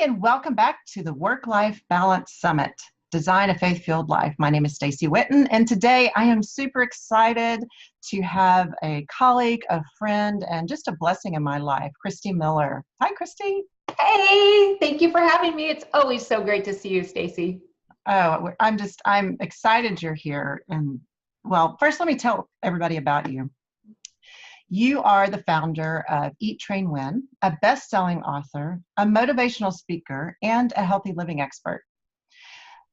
and welcome back to the Work-Life Balance Summit, Design a Faith-Filled Life. My name is Staci Witten, and today I am super excited to have a colleague, a friend, and just a blessing in my life, Christie Miller. Hi, Christie. Hey, thank you for having me. It's always so great to see you, Staci. Oh, I'm excited you're here. And well, first let me tell everybody about you. You are the founder of Eat, Train, Win, a best-selling author, a motivational speaker, and a healthy living expert.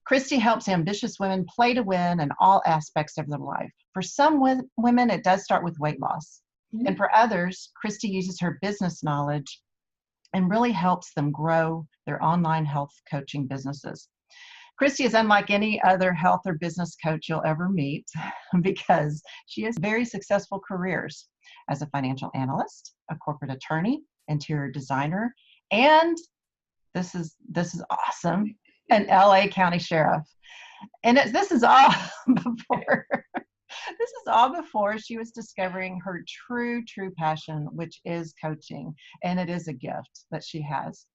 Christie helps ambitious women play to win in all aspects of their life. For some women, it does start with weight loss. Mm-hmm. And for others, Christie uses her business knowledge and really helps them grow their online health coaching businesses. Christie is unlike any other health or business coach you'll ever meet because she has very successful careers as a financial analyst, a corporate attorney, interior designer, and this is awesome, an LA County sheriff. And this is all before she was discovering her true passion, which is coaching, and it is a gift that she has.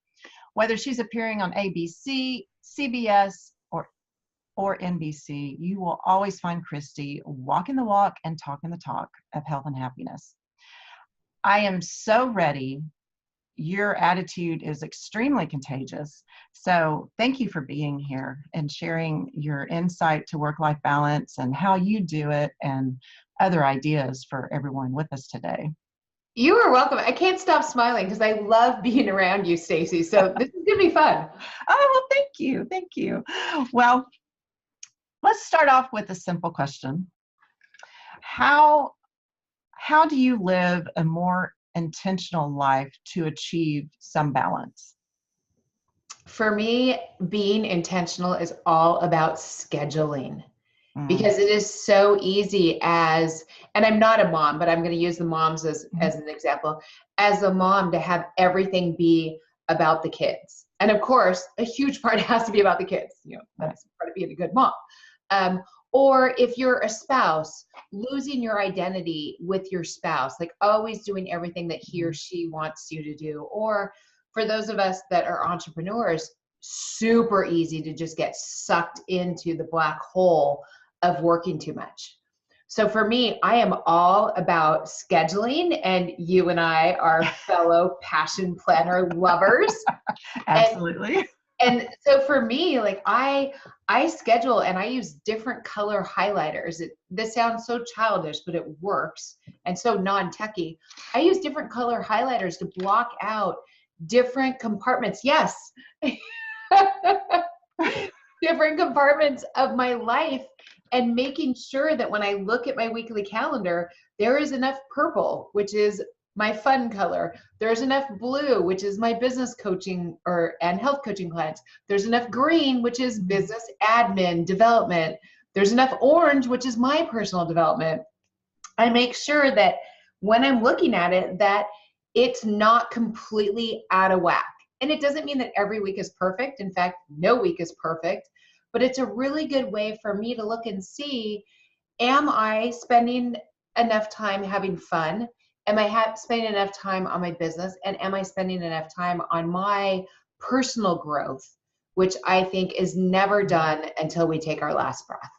Whether she's appearing on ABC, CBS, or NBC, you will always find Christie walking the walk and talking the talk of health and happiness. I am so ready. Your attitude is extremely contagious. So thank you for being here and sharing your insight to work-life balance and how you do it and other ideas for everyone with us today. You are welcome. I can't stop smiling because I love being around you, Staci. So this is going to be fun. Oh, well, thank you. Thank you. Well, let's start off with a simple question. How do you live a more intentional life to achieve some balance? For me, being intentional is all about scheduling because it is so easy and I'm not a mom, but I'm going to use the moms as an example, as a mom to have everything be about the kids. And of course, a huge part has to be about the kids. That's part of being a good mom. Or if you're a spouse, losing your identity with your spouse, like always doing everything that he or she wants you to do. Or for those of us that are entrepreneurs, super easy to just get sucked into the black hole of working too much. So for me, I am all about scheduling, and you and I are fellow passion planner lovers. Absolutely. And so for me, like I schedule and I use different color highlighters. This sounds so childish, but it works. And so non-techie. I use different color highlighters to block out different compartments. Yes. Different compartments of my life, and making sure that when I look at my weekly calendar, there is enough purple, which is my fun color. There's enough blue, which is my business coaching and health coaching clients. There's enough green, which is business admin development. There's enough orange, which is my personal development. I make sure that when I'm looking at it, that it's not completely out of whack. And it doesn't mean that every week is perfect. In fact, no week is perfect, but it's a really good way for me to look and see, am I spending enough time having fun? Am I spending enough time on my business? And am I spending enough time on my personal growth, which I think is never done until we take our last breath.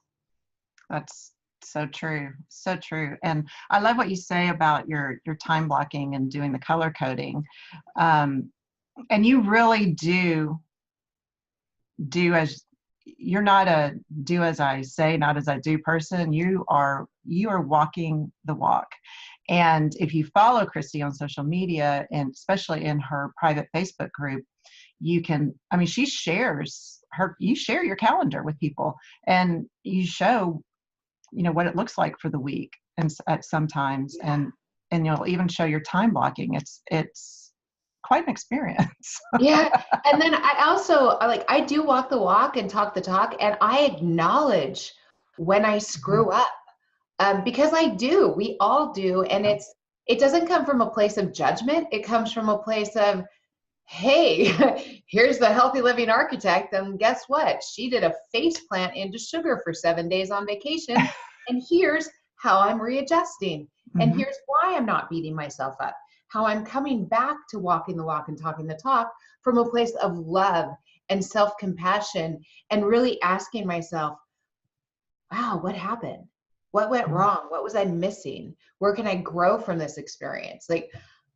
That's so true. So true. And I love what you say about your time blocking and doing the color coding. And you really do as you're not a do as I say, not as I do person. You are walking the walk. And if you follow Christie on social media, and especially in her private Facebook group, you share your calendar with people, and you show, what it looks like for the week, and at sometimes, and you'll even show your time blocking. It's quite an experience. Yeah. And then I also I do walk the walk and talk the talk, and I acknowledge when I screw up. Because we all do. And it doesn't come from a place of judgment. It comes from a place of, hey, here's the healthy living architect. And guess what? She did a face plant into sugar for 7 days on vacation. And here's how I'm readjusting. And here's why I'm not beating myself up. how I'm coming back to walking the walk and talking the talk from a place of love and self-compassion, and really asking myself, wow, what happened? What went wrong? What was I missing? Where can I grow from this experience? Like,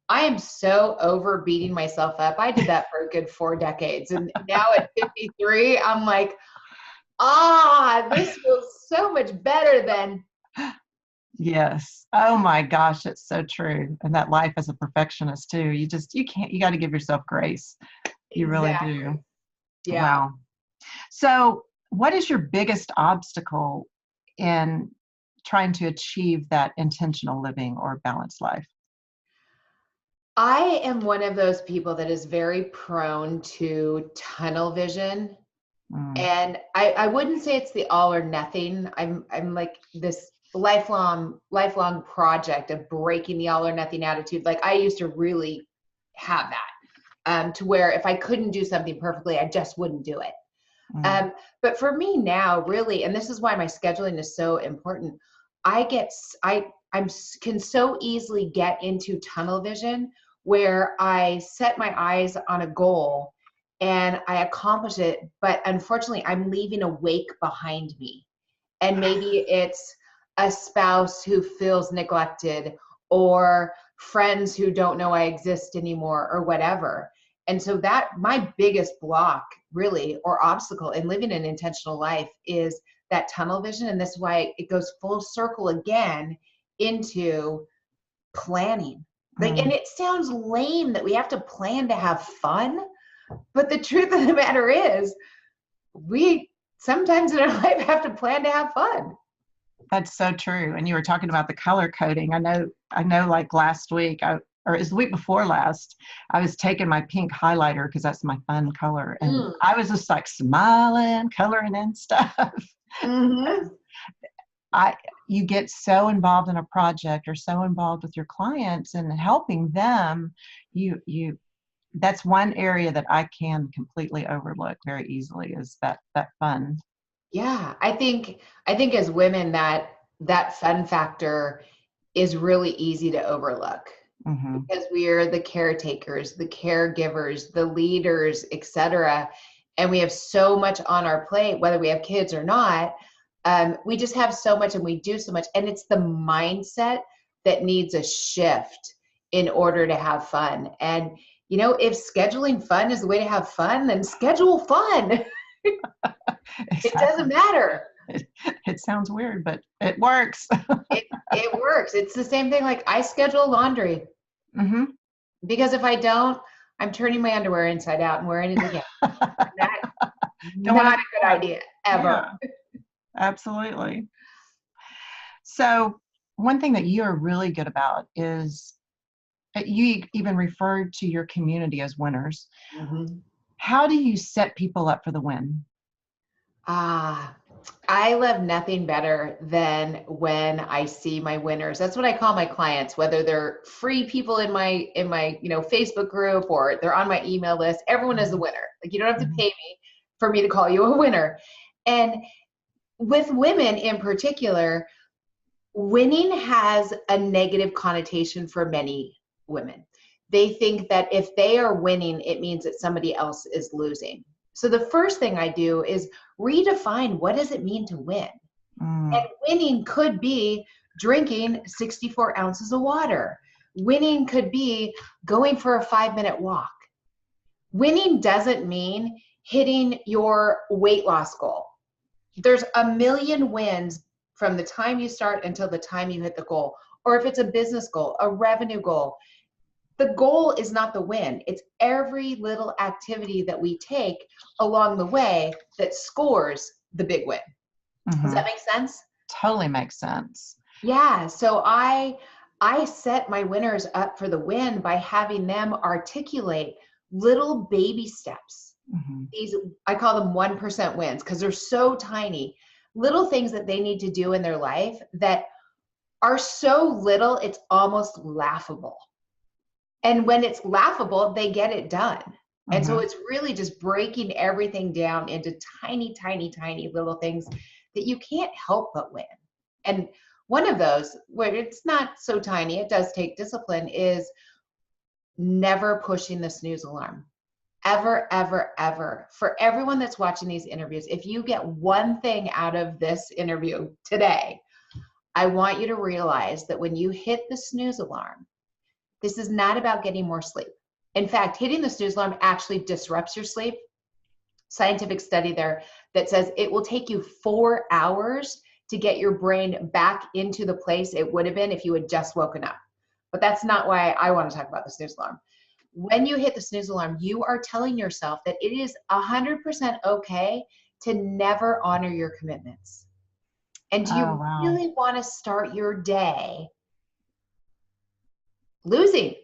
I am so over beating myself up. I did that for a good 4 decades. And now at 53, I'm like, this feels so much better than. Yes. Oh my gosh, it's so true. And that life as a perfectionist too. You can't, you got to give yourself grace. You really do. Yeah. Wow. So what is your biggest obstacle in trying to achieve that intentional living or balanced life? I am one of those people that is very prone to tunnel vision. And I wouldn't say it's the all or nothing. I'm like this lifelong project of breaking the all or nothing attitude. Like, I used to really have that, to where if I couldn't do something perfectly, I just wouldn't do it. But for me now, really, and this is why my scheduling is so important, I can so easily get into tunnel vision where I set my eyes on a goal and I accomplish it, but unfortunately I'm leaving a wake behind me. And maybe it's a spouse who feels neglected, or friends who don't know I exist anymore, or whatever. And so that my biggest block really, or obstacle in living an intentional life, is that tunnel vision. And this is why it goes full circle again into planning. Like, and it sounds lame that we have to plan to have fun, but the truth of the matter is we sometimes in our life have to plan to have fun. That's so true. And you were talking about the color coding. I know like last week, or it was the week before last, I was taking my pink highlighter because that's my fun color. And I was just like smiling, coloring in stuff. You get so involved in a project or so involved with your clients and helping them, that's one area that I can completely overlook very easily, is that fun. Yeah, I think as women that fun factor is really easy to overlook, because we are the caretakers, the caregivers, the leaders, etc. And we have so much on our plate, whether we have kids or not. We just have so much and we do so much. And it's the mindset that needs a shift in order to have fun. And, you know, if scheduling fun is the way to have fun, then schedule fun. Exactly. It doesn't matter. It sounds weird, but it works. It works. It's the same thing. Like, I schedule laundry because if I don't, I'm turning my underwear inside out and wearing it again. Not a good idea ever. Yeah, absolutely. So one thing that you are really good about is you even referred to your community as winners. How do you set people up for the win? I love nothing better than when I see my winners. That's what I call my clients, whether they're free people in my Facebook group or they're on my email list. Everyone is a winner. Like, you don't have to pay me for me to call you a winner. And with women in particular, winning has a negative connotation for many women. They think that if they are winning, it means that somebody else is losing. So the first thing I do is redefine, what does it mean to win? And winning could be drinking 64 ounces of water. Winning could be going for a 5-minute walk. Winning doesn't mean hitting your weight loss goal. There's a million wins from the time you start until the time you hit the goal. Or if it's a business goal, a revenue goal, the goal is not the win. It's every little activity that we take along the way that scores the big win. Does that make sense? Totally makes sense. Yeah. So I set my winners up for the win by having them articulate little baby steps. These, I call them 1% wins, because they're so tiny. Little things that they need to do in their life that are so little, it's almost laughable. And when it's laughable, they get it done. And so it's really just breaking everything down into tiny, tiny, tiny little things that you can't help but win. And one of those, where it's not so tiny, it does take discipline, is never pushing the snooze alarm. Ever, ever, ever. For everyone that's watching these interviews, if you get one thing out of this interview today, I want you to realize that when you hit the snooze alarm, this is not about getting more sleep. In fact, hitting the snooze alarm actually disrupts your sleep. Scientific study there that says it will take you 4 hours to get your brain back into the place it would have been if you had just woken up. But that's not why I want to talk about the snooze alarm. When you hit the snooze alarm, you are telling yourself that it is 100% okay to never honor your commitments. And do Oh, you wow. really want to start your day losing?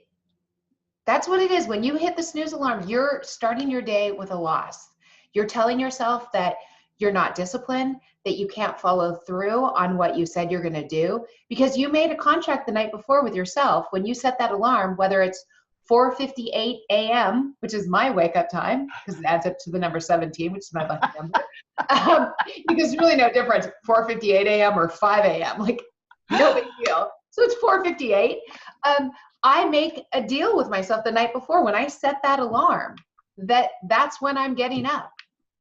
That's what it is. When you hit the snooze alarm, you're starting your day with a loss. You're telling yourself that you're not disciplined, that you can't follow through on what you said you're going to do, because you made a contract the night before with yourself. When you set that alarm, whether it's 4:58 a.m., which is my wake up time, because it adds up to the number 17, which is my lucky number. Because there's really no difference, 4:58 a.m. or 5 a.m. Like, no big deal. So it's 4:58. I make a deal with myself the night before when I set that alarm that's when I'm getting up.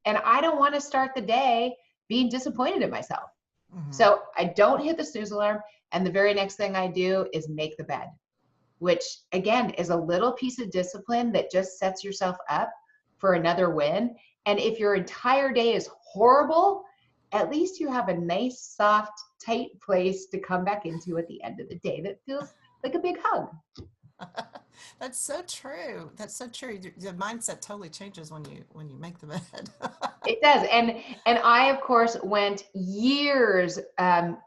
And I don't want to start the day being disappointed in myself. Mm-hmm. So I don't hit the snooze alarm. And the very next thing I do is make the bed, which again is a little piece of discipline that just sets yourself up for another win. And if your entire day is horrible, at least you have a nice, soft, tight place to come back into at the end of the day that feels like a big hug. That's so true. That's so true. The mindset totally changes when you make the bed. It does. And I, of course, went years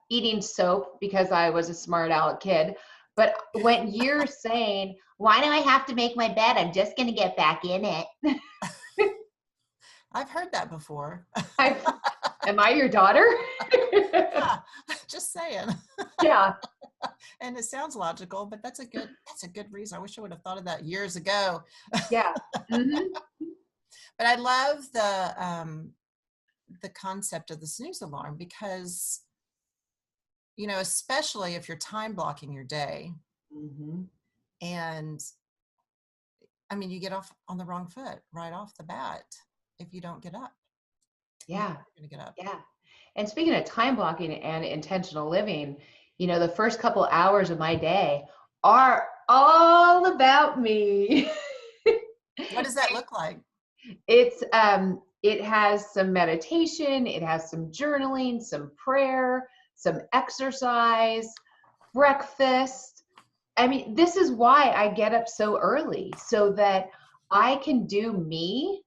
eating soap because I was a smart aleck kid, but went years saying, why do I have to make my bed? I'm just going to get back in it. I've heard that before. Am I your daughter? Yeah, just saying. Yeah. And it sounds logical, but that's a good reason. I wish I would have thought of that years ago. Yeah. Mm-hmm. But I love the concept of the snooze alarm because, especially if you're time blocking your day, Mm-hmm. and I mean, you get off on the wrong foot right off the bat if you don't get up. Yeah. You're going to get up. Yeah. And speaking of time blocking and intentional living, the first couple hours of my day are all about me. What does that look like? It has some meditation, it has some journaling, some prayer, some exercise, breakfast. I mean, this is why I get up so early, so that I can do me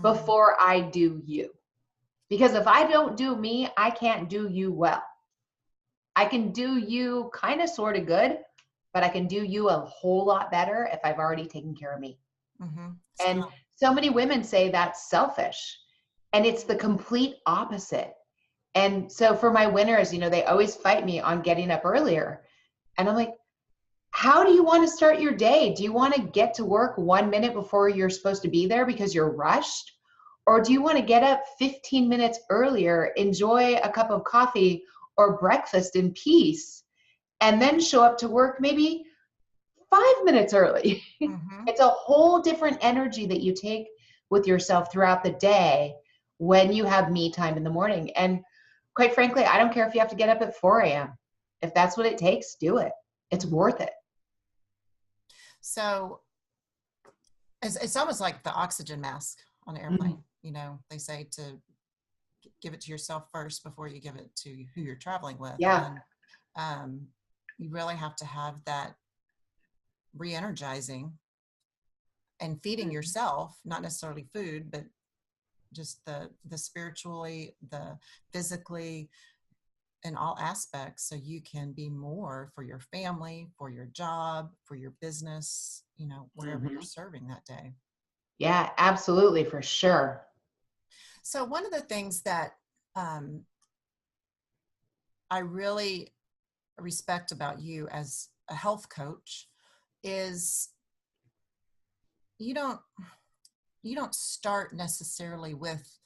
before I do you. Because if I don't do me, I can't do you well. I can do you kind of sort of good, but I can do you a whole lot better if I've already taken care of me. Mm-hmm. And so many women say that's selfish, and it's the complete opposite. And so for my winners, they always fight me on getting up earlier. And I'm like, how do you want to start your day? Do you want to get to work 1 minute before you're supposed to be there because you're rushed? Or do you want to get up 15 minutes earlier, enjoy a cup of coffee or breakfast in peace, and then show up to work maybe 5 minutes early? Mm-hmm. It's a whole different energy that you take with yourself throughout the day when you have me time in the morning. And quite frankly, I don't care if you have to get up at 4 a.m. If that's what it takes, do it. It's worth it. So it's almost like the oxygen mask on an airplane. Mm-hmm. They say to give it to yourself first before you give it to who you're traveling with. Yeah. And you really have to have that re-energizing and feeding yourself, not necessarily food, but just the spiritually, the physically, in all aspects, so you can be more for your family, for your job, for your business, wherever Mm-hmm. you're serving that day. Yeah, absolutely, for sure. So one of the things that I really respect about you as a health coach is you don't start necessarily with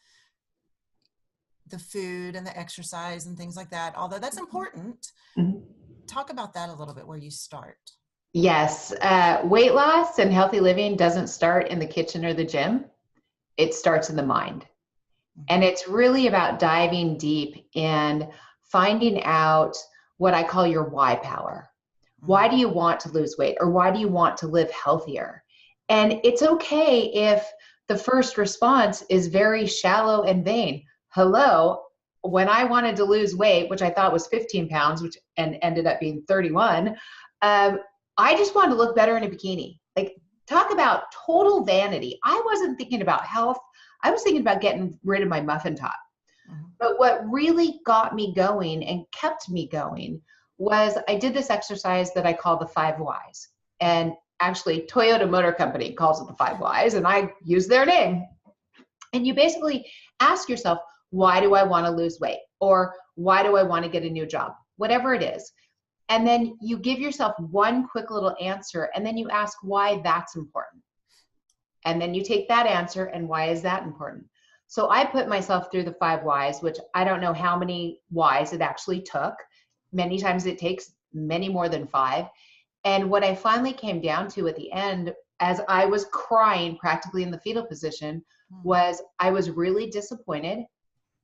the food and the exercise and things like that, although that's important. Mm-hmm. Talk about that a little bit, where you start. Yes. Weight loss and healthy living doesn't start in the kitchen or the gym. It starts in the mind. And it's really about diving deep and finding out what I call your why power. Why do you want to lose weight, or why do you want to live healthier? And it's okay if the first response is very shallow and vain. Hello, when I wanted to lose weight, which I thought was 15 pounds, which and ended up being 31, I just wanted to look better in a bikini. Like, talk about total vanity. I wasn't thinking about health. I was thinking about getting rid of my muffin top. But what really got me going and kept me going was I did this exercise that I call the 5 whys. And actually, Toyota Motor Company calls it the 5 whys, and I use their name. And you basically ask yourself, why do I want to lose weight? Or why do I want to get a new job? Whatever it is. And then you give yourself one quick little answer, and then you ask why that's important. And then you take that answer, and why is that important? So I put myself through the 5 whys, which I don't know how many whys it actually took. Many times it takes many more than 5. And what I finally came down to at the end, as I was crying practically in the fetal position, was I was really disappointed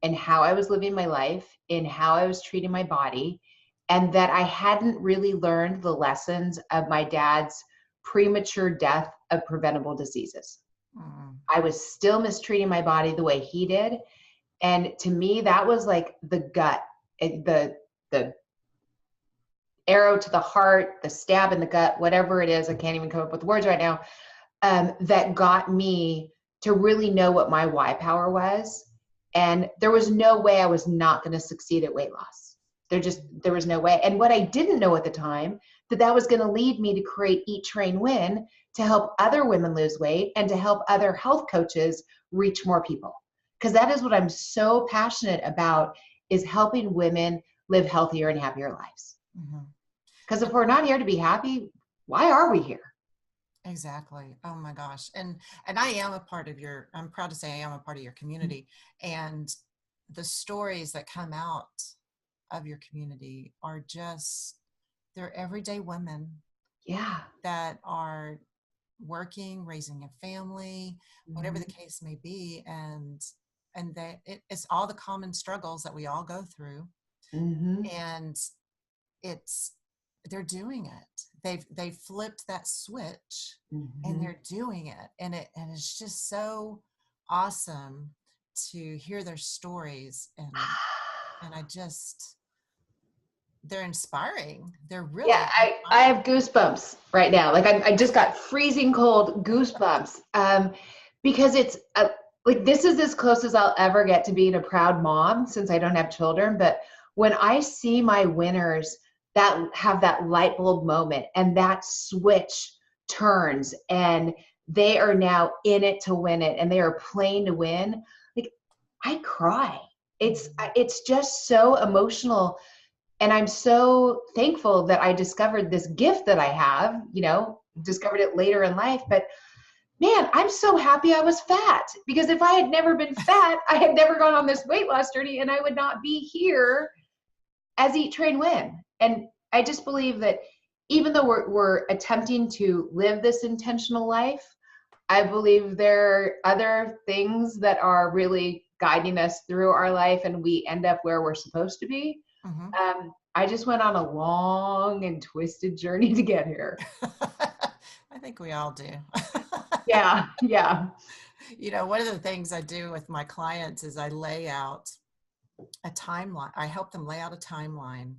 in how I was living my life, in how I was treating my body, and that I hadn't really learned the lessons of my dad's premature death of preventable diseases. I was still mistreating my body the way he did. And to me, that was like the gut, the arrow to the heart, the stab in the gut, whatever it is. I can't even come up with words right now. That got me to really know what my why power was. And there was no way I was not going to succeed at weight loss. There was no way. And what I didn't know at the time, that was going to lead me to create Eat, Train, Win, to help other women lose weight and to help other health coaches reach more people. Because that is what I'm so passionate about, is helping women live healthier and happier lives. Because if we're not here to be happy, why are we here? Exactly. Oh my gosh. And I am a part of I'm proud to say I am a part of your community. And the stories that come out of your community are they're everyday women. Yeah. That are working, raising a family, whatever the case may be. And it's all the common struggles that we all go through. And they're doing it. They've flipped that switch and they're doing it. And it's just so awesome to hear their stories. And they're inspiring. They're really, yeah, I have goosebumps right now. Like I just got freezing cold goosebumps, because it's like, this is as close as I'll ever get to being a proud mom, since I don't have children. But when I see my winners that have that light bulb moment and that switch turns and they are now in it to win it and they are playing to win, like, I cry. It's just so emotional. And I'm so thankful that I discovered this gift that I have, discovered it later in life. But man, I'm so happy I was fat, because if I had never been fat, I had never gone on this weight loss journey, and I would not be here as Eat, Train, Win. And I just believe that even though we're attempting to live this intentional life, I believe there are other things that are really guiding us through our life, and we end up where we're supposed to be. I just went on a long and twisted journey to get here. I think we all do. Yeah. One of the things I do with my clients is I lay out a timeline. I help them lay out a timeline,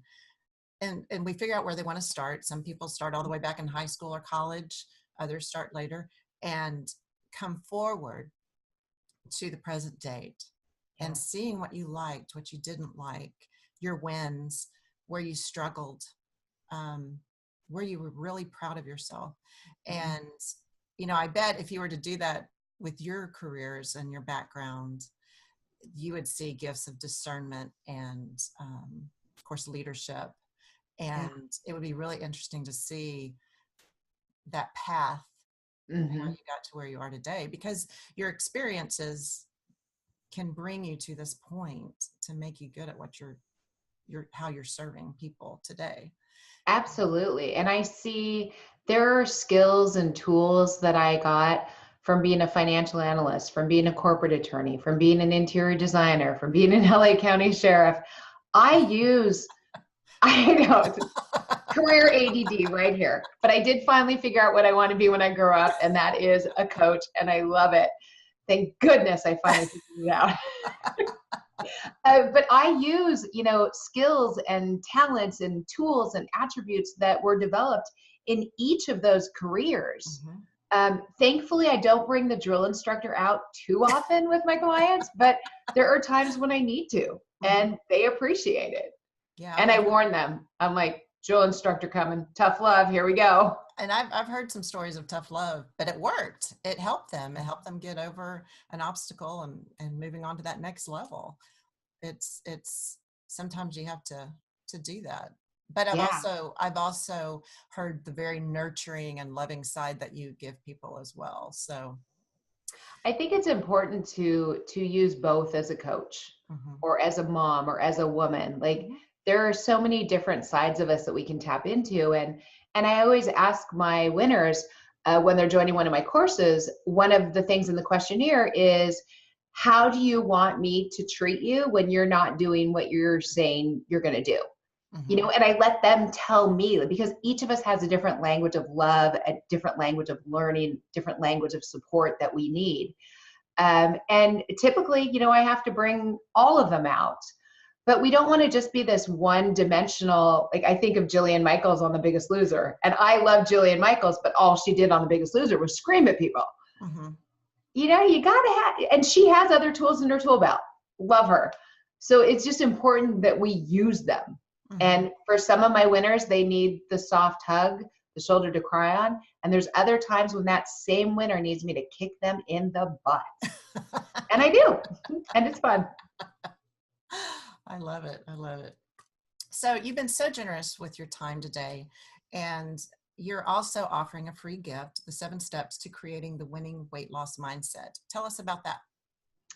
and we figure out where they want to start. Some people start all the way back in high school or college. Others start later, and come forward to the present date and seeing what you liked, what you didn't like, your wins, where you struggled, where you were really proud of yourself. And, I bet if you were to do that with your careers and your background, you would see gifts of discernment and, of course, leadership. And it would be really interesting to see that path, how you got to where you are today, because your experiences can bring you to this point to make you good at what how you're serving people today. Absolutely. And I see there are skills and tools that I got from being a financial analyst, from being a corporate attorney, from being an interior designer, from being an LA County sheriff. I know, it's career ADD right here. But I did finally figure out what I want to be when I grow up, and that is a coach, and I love it. Thank goodness I finally figured it out. But I use, skills and talents and tools and attributes that were developed in each of those careers. Thankfully, I don't bring the drill instructor out too often with my clients, but there are times when I need to, and they appreciate it. Yeah. And I warn them. I'm like, drill instructor coming, tough love, here we go. And I've heard some stories of tough love, but it worked. It helped them. It helped them get over an obstacle and moving on to that next level. It's sometimes you have to do that. But I've also heard the very nurturing and loving side that you give people as well. So I think it's important to use both as a coach or as a mom or as a woman. Like there are so many different sides of us that we can tap into. And I always ask my winners when they're joining one of my courses, one of the things in the questionnaire is, how do you want me to treat you when you're not doing what you're saying you're going to do? And I let them tell me, because each of us has a different language of love, a different language of learning, different language of support that we need. And typically, I have to bring all of them out. But we don't want to just be this one-dimensional, like I think of Jillian Michaels on The Biggest Loser. And I love Jillian Michaels, but all she did on The Biggest Loser was scream at people. You got to have, and she has other tools in her tool belt. Love her. So it's just important that we use them. And for some of my winners, they need the soft hug, the shoulder to cry on. And there's other times when that same winner needs me to kick them in the butt. And I do. And it's fun. I love it. I love it. So you've been so generous with your time today. And you're also offering a free gift, the 7 steps to creating the winning weight loss mindset. Tell us about that.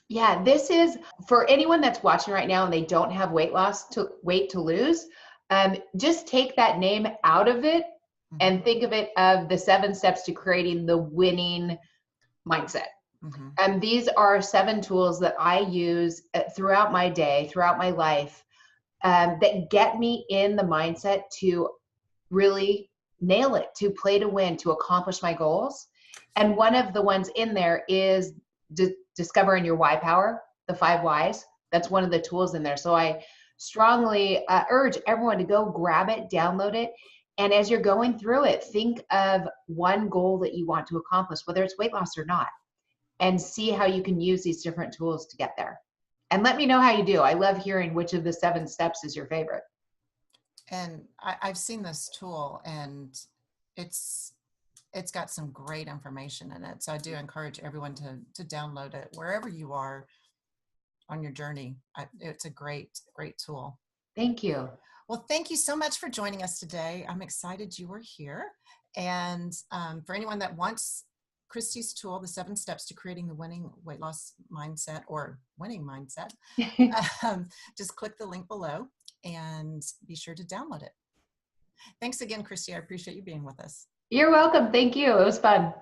Yeah, this is for anyone that's watching right now and they don't have weight to lose. Just take that name out of it and think of it of the 7 steps to creating the winning mindset. And these are 7 tools that I use throughout my day, throughout my life, that get me in the mindset to really nail it, to play to win, to accomplish my goals. And one of the ones in there is discovering your why power, the 5 whys. That's one of the tools in there. So I strongly urge everyone to go grab it, download it. And as you're going through it, think of one goal that you want to accomplish, whether it's weight loss or not, and see how you can use these different tools to get there. And let me know how you do. I love hearing which of the 7 steps is your favorite. And I've seen this tool, and it's got some great information in it. So I do encourage everyone to download it wherever you are on your journey. It's a great tool. Thank you. Well, thank you so much for joining us today. I'm excited you were here. And for anyone that wants Christie's tool, the 7 steps to creating the winning weight loss mindset or winning mindset, just click the link below and be sure to download it. Thanks again, Christie. I appreciate you being with us. You're welcome. Thank you. It was fun.